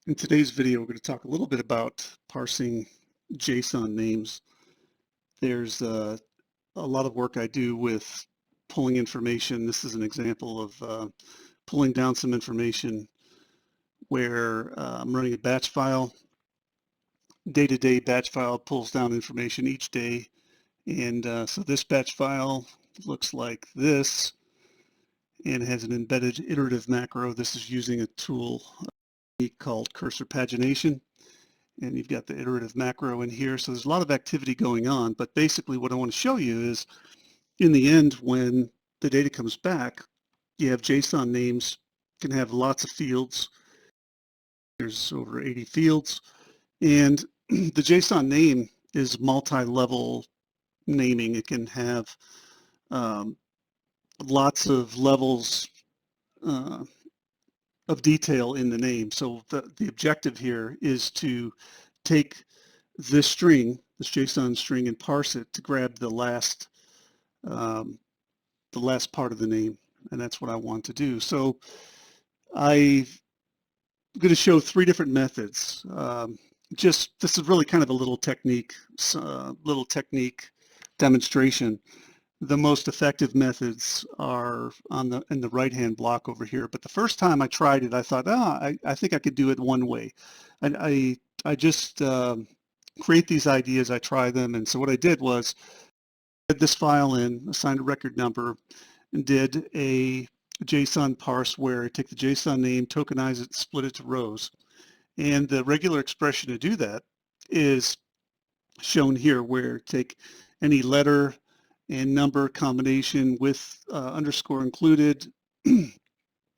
In today's video, we're going to talk a little bit about parsing JSON names. There's a lot of work I do with pulling information. This is an example of pulling down some information where I'm running a batch file. Day-to-day batch file pulls down information each day. And so this batch file looks like this and has an embedded iterative macro. This is using a tool called cursor pagination. And you've got the iterative macro in here. So there's a lot of activity going on, but basically what I want to show you is in the end, when the data comes back, you have JSON names, can have lots of fields. There's over 80 fields, and the JSON name is multi-level naming. It can have lots of levels of detail in the name. So the objective here is to take this string, this JSON string, and parse it to grab the last part of the name, and that's what I want to do. So I'm going to show three different methods. This is really kind of a little technique demonstration. The most effective methods are in the right-hand block over here. But the first time I tried it, I thought, I think I could do it one way. And I just create these ideas, I try them, and so what I did was I this file in, assigned a record number, and did a JSON parse where I take the JSON name, tokenize it, split it to rows. And the regular expression to do that is shown here, where take any letter and number combination with underscore included, and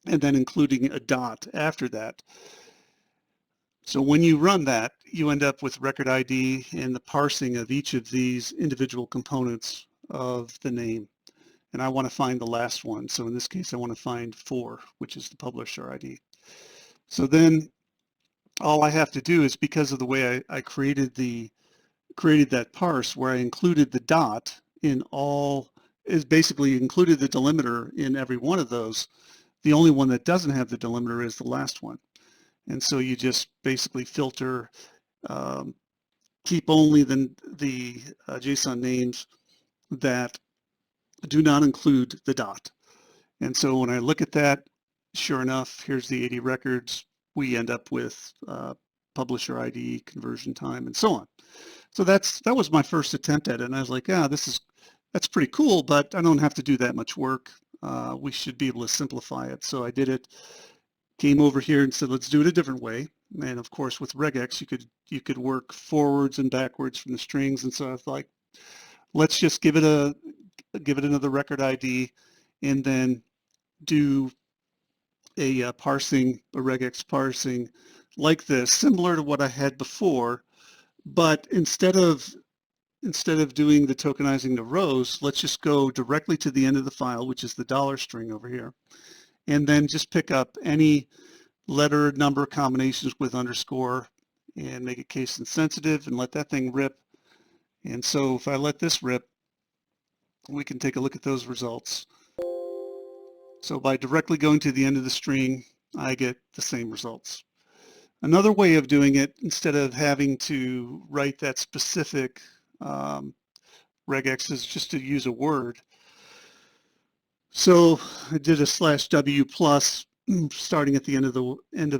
then including a dot after that. So when you run that, you end up with record ID and the parsing of each of these individual components of the name. And I want to find the last one. So in this case, I want to find 4, which is the publisher ID. So then all I have to do is, because of the way I created that parse where I included the dot in all, is basically included the delimiter in every one of those. The only one that doesn't have the delimiter is the last one. And so you just basically filter, keep only the JSON names that do not include the dot. And so when I look at that, sure enough, here's the 80 records. We end up with publisher ID, conversion time, and so on. So that was my first attempt at it, and I was like, that's pretty cool, but I don't have to do that much work. We should be able to simplify it. So I did it, came over here and said, let's do it a different way. And of course, with regex, you could work forwards and backwards from the strings. And so I thought, let's just give it another record ID, and then do a parsing, a regex parsing like this, similar to what I had before, but instead of doing the tokenizing the rows, let's just go directly to the end of the file, which is the dollar string over here, and then just pick up any letter number combinations with underscore and make it case insensitive and let that thing rip. And so if I let this rip, we can take a look at those results. So by directly going to the end of the string, I get the same results. Another way of doing it, instead of having to write that specific regex, is just to use a word. So I did a /w plus starting at the end of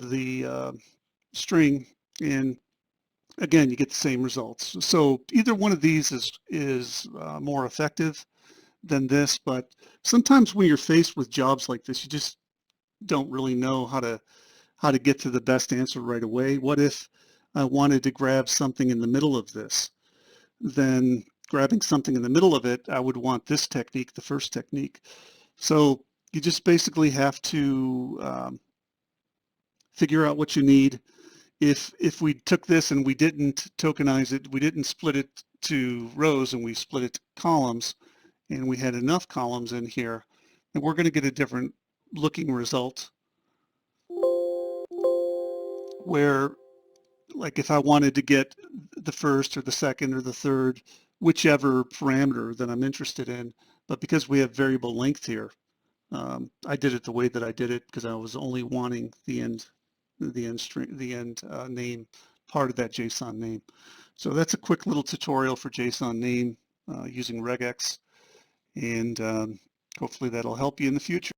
the string, and again you get the same results. So either one of these is more effective than this, but sometimes when you're faced with jobs like this, you just don't really know how to get to the best answer right away. What if I wanted to grab something in the middle of this? Then grabbing something in the middle of it, I would want this technique, the first technique. So you just basically have to figure out what you need. If we took this and we didn't tokenize it, we didn't split it to rows and we split it to columns, and we had enough columns in here, then we're going to get a different looking result, where, like, if I wanted to get the first or the second or the third, whichever parameter that I'm interested in, but because we have variable length here, I did it the way that I did it because I was only wanting the end the end string, the end name part of that JSON name. So that's a quick little tutorial for JSON name using regex, and hopefully that'll help you in the future.